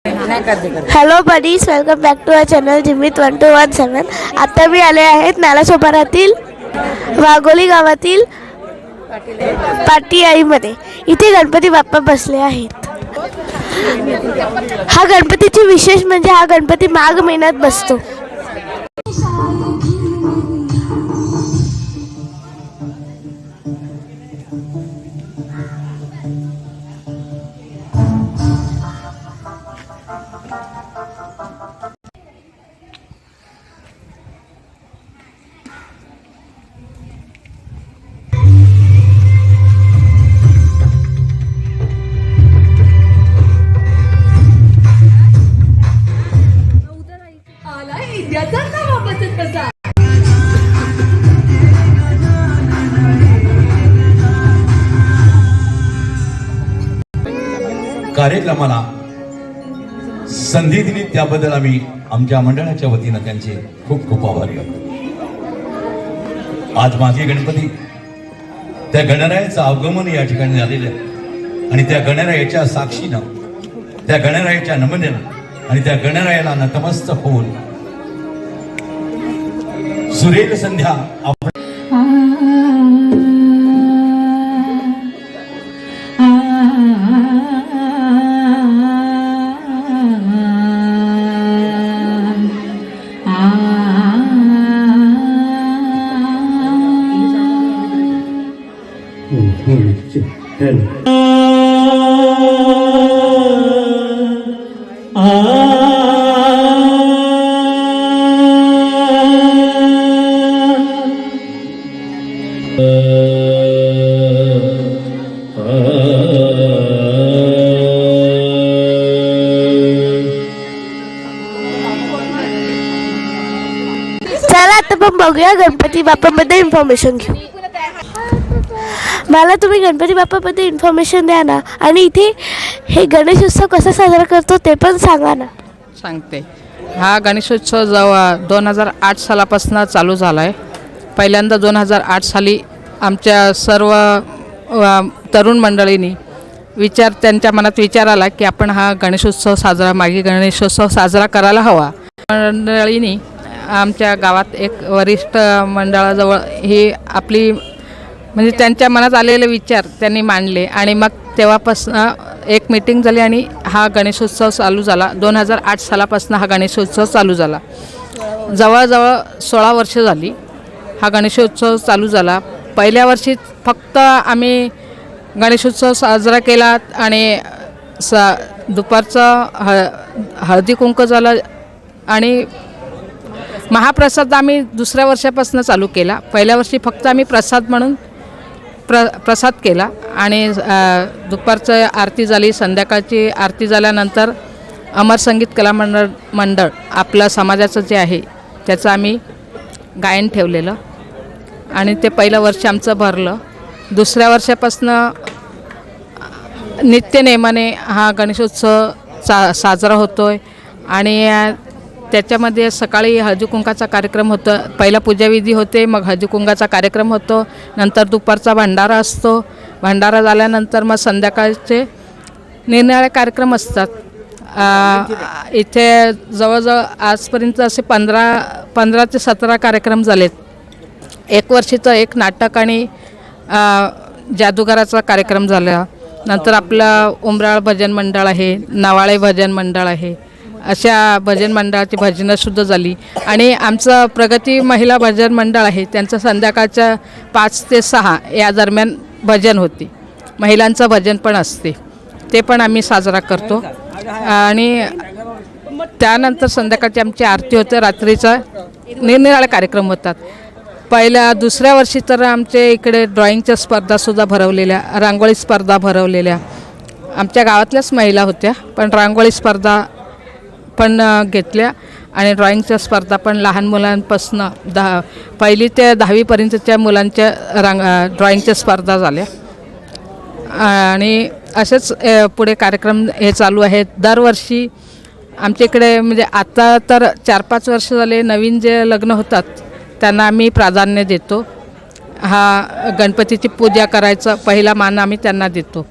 Hello buddies, welcome back to our channel Jimit 1217. आता मी आले आहेत नालासोपारातील वाघोली गावातील पाटी आईमध्ये. इथे गणपती बाप्पा बसले आहेत. हा गणपतीची विशेष म्हणजे हा गणपती माघ महिन्यात बसतो. कार्यक्रमाला संधी दिली त्याबद्दल आम्ही आमच्या मंडळाच्या वतीनं त्यांचे खूप खूप आभारी आहोत. आज माझे गणपती त्या गणरायाचं आगमन या ठिकाणी झालेलं आहे आणि त्या गणरायाच्या साक्षीनं, त्या गणरायाच्या नमनेनं आणि त्या गणरायाला नतमस्तक होऊन सुरेख संध्या चला आता पण बघूया गणपती बाप्पाबद्दल इन्फॉर्मेशन घेऊ. मला तुम्ही गणपती बाप्पाबद्दल इन्फॉर्मेशन द्या ना, आणि इथे हे गणेश उत्सव कसा साजरा करतो ते पण सांगा ना. सांगते. हा गणेशोत्सव जेव्हा 2008 सालापासून चालू झाला आहे. पहिल्यांदा 2008 साली आमच्या सर्व तरुण मंडळींनी त्यांच्या मनात विचार आला की आपण हा गणेशोत्सव मागे गणेशोत्सव साजरा करायला हवा. मंडळींनी आमच्या गावात एक वरिष्ठ मंडळाजवळ ही आपली म्हणजे त्यांच्या मनात आलेले विचार त्यांनी मांडले आणि मग तेव्हापासून एक मीटिंग झाली आणि हा गणेशोत्सव चालू झाला. 2008 सालापासून हा गणेशोत्सव चालू झाला. जवळजवळ 16 वर्ष झाली हा गणेशोत्सव चालू झाला. पहिल्या वर्षी फक्त आम्ही गणेशोत्सव साजरा केला आणि दुपारचं हळदी कुंकू झालं आणि महाप्रसाद आम्ही दुसऱ्या वर्षापासून चालू केला. पहिल्या वर्षी फक्त आम्ही प्रसाद म्हणून प्रसाद केला आणि दुपारचं आरती झाली. संध्याकाळची आरती झाल्यानंतर अमर संगीत कला मंडळ आपलं समाजाचं जे आहे त्याचं आम्ही गायन ठेवलेलं आणि ते पहिलं वर्ष आमचं भरलं. दुसऱ्या वर्षापासून नित्यनेमाने हा गणेशोत्सव साजरा होतो आहे आणि त्याच्यामध्ये सकाळी हळदीकुंकाचा कार्यक्रम होतो. पहिला पूजाविधी होते, मग हळदीकुंकाचा कार्यक्रम होतो, नंतर दुपारचा भंडारा असतो. भंडारा झाल्यानंतर मग संध्याकाळचे निरनिराळे कार्यक्रम असतात. इथे जवळजवळ आजपर्यंत असे 15 ते 17 कार्यक्रम झालेत. एक वर्षीचं एक नाटक आणि जादूगाराचा कार्यक्रम झाला. नंतर आपलं उमराळ भजन मंडळ आहे, नवाळे भजन मंडळ आहे, अशा भजन मंडळाची भजनंसुद्धा झाली. आणि आमचं प्रगती महिला भजन मंडळ आहे, त्यांचं संध्याकाळच्या 5 ते 6 या दरम्यान भजन होते. महिलांचं भजन पण असते, ते पण आम्ही साजरा करतो. आणि त्यानंतर संध्याकाळची आमची आरती होते. रात्रीचा निरनिराळे कार्यक्रम होतात. दुसऱ्या वर्षी तर आमच्या इकडे ड्रॉइंगच्या स्पर्धासुद्धा भरवलेल्या, रांगोळी स्पर्धा भरवलेल्या. आमच्या गावातल्याच महिला होत्या, पण रांगोळी स्पर्धा पण घेतल्या आणि ड्रॉइंगच्या स्पर्धा पण लहान मुलांपासून 1ली ते 10वीपर्यंतच्या मुलांच्या ड्रॉइंगच्या स्पर्धा झाल्या. आणि असेच पुढे कार्यक्रम हे चालू आहेत. दरवर्षी आमच्या इकडे म्हणजे आता तर 4-5 वर्ष झाले नवीन जे लग्न होतात त्यांना आम्ही प्राधान्य देतो. हा गणपतीची पूजा करायचं पहिला मान आम्ही त्यांना देतो.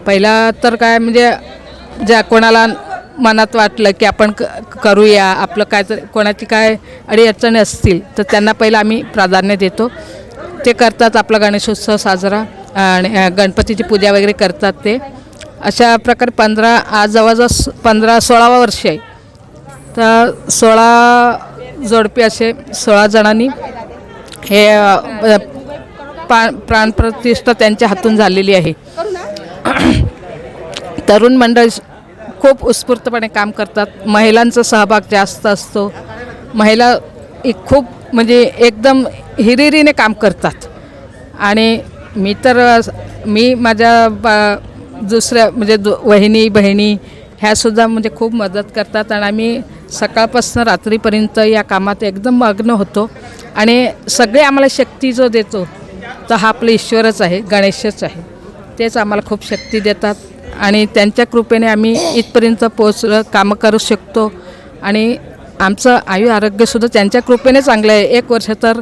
पहिला तर काय म्हणजे ज्या कोणाला मनात वाटलं की आपण करूया, आपलं काय तर कोणाची काय अडीअडचणी असतील तर त्यांना पहिलं आम्ही प्राधान्य देतो. ते करतात आपला गणेशोत्सव साजरा आणि गणपतीची पूजा वगैरे करतात. ते अशा प्रकारे आज जवळजवळ 15-16 वर्ष आहे. तर 16 जोडपे असे 16 जणांनी हे प्राणप्रतिष्ठा त्यांच्या हातून झालेली आहे. तरुण मंडळ खूप उत्स्फूर्तपणे काम करतात. महिलांचा सहभाग जास्त असतो. महिला खूप म्हणजे एकदम हिरिरीने काम करतात. आणि मी माझ्या दुसऱ्या म्हणजे वहिनी बहिणी ह्यासुद्धा म्हणजे खूप मदत करतात. आणि आम्ही सकाळपासून रात्रीपर्यंत या कामात एकदम मग्न होतो. आणि सगळे आम्हाला शक्ती जो देतो तर हा आपला ईश्वरच आहे, गणेशच आहे. तेच आम्हाला खूप शक्ती देतात. आणि त्यांच्या कृपेने आम्ही इथपर्यंत कामं करू शकतो. आणि आमचं आरोग्यसुद्धा त्यांच्या कृपेने चांगलं आहे. 1 वर्ष तर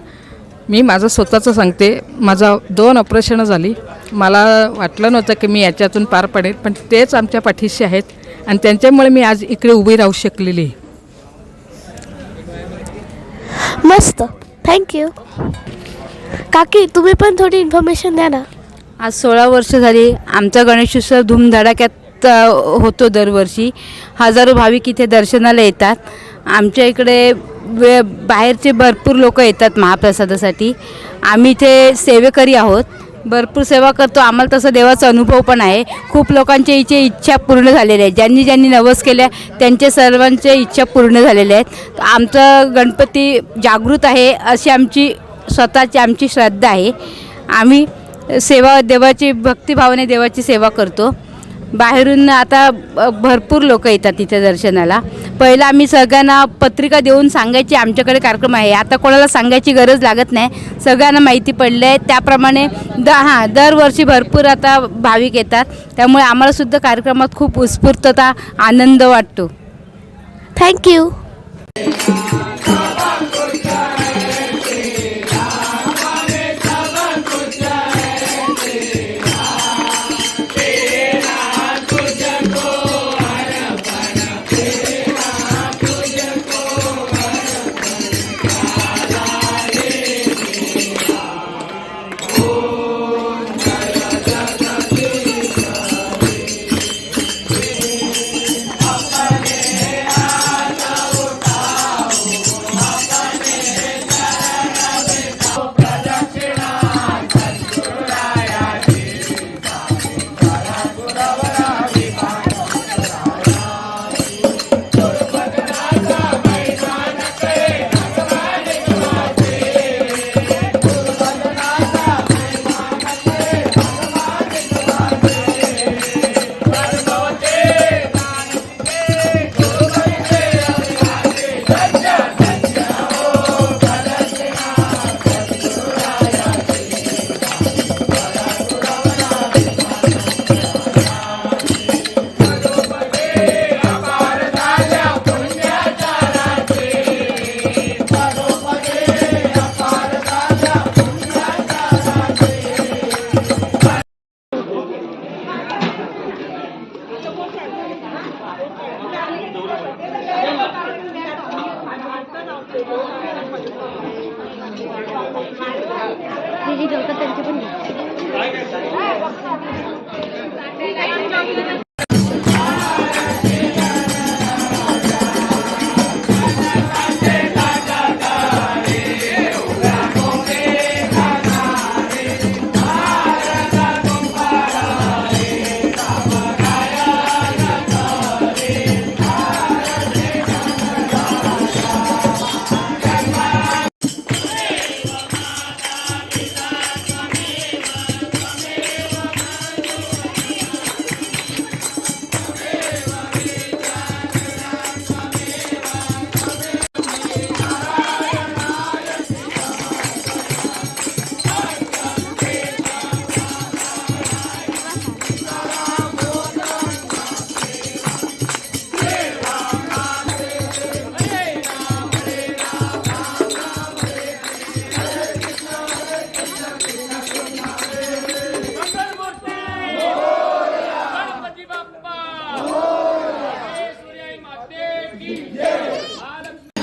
मी माझं स्वतःचं सांगते, माझा 2 ऑपरेशनं झाली. मला वाटलं नव्हतं की मी याच्यातून पार पडेल, पण तेच आमच्या पाठीशी आहेत. आणि त्यांच्यामुळे मी आज इकडे उभी राहू शकलेली आहे. मस्त, थँक्यू. काकी, तुम्ही पण थोडी इन्फॉर्मेशन द्या ना. आज 16 वर्ष झाली. आमचा गणेशोत्सव धूमधडाक्यात होतो दरवर्षी. हजारो भाविक इथे दर्शनाला येतात. आमच्या इकडे बाहेरचे भरपूर लोक येतात महाप्रसादासाठी. आम्ही इथे सेवेकरी आहोत, भरपूर सेवा करतो. आम्हाला तसा देवाचा अनुभव पण आहे. खूप लोकांच्या इच्छा पूर्ण झालेल्या आहेत. ज्यांनी नवस केल्या त्यांच्या सर्वांच्या इच्छा पूर्ण झालेल्या आहेत. आमचा गणपती जागृत आहे अशी आमची आमची श्रद्धा आहे. आम्ही देवाची भक्तिभावाने देवाची सेवा करतो. बाहेरून आता भरपूर लोक येतात इथे दर्शनाला. पहिलं आम्ही सगळ्यांना पत्रिका देऊन सांगायची आमच्याकडे कार्यक्रम आहे. आता कोणाला सांगायची गरज लागत नाही, सगळ्यांना माहिती पडलं आहे. त्याप्रमाणे दरवर्षी भरपूर आता भाविक येतात. त्यामुळे आम्हालासुद्धा कार्यक्रमात खूप उत्स्फूर्तता आनंद वाटतो. थँक्यू.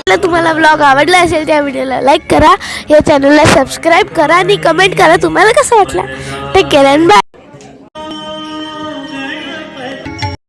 जर तुम्हाला ब्लॉग आवडला असेल त्या व्हिडिओला लाईक करा, या चॅनलला सबस्क्राईब करा आणि कमेंट करा तुम्हाला कसं वाटलं. Take care and bye.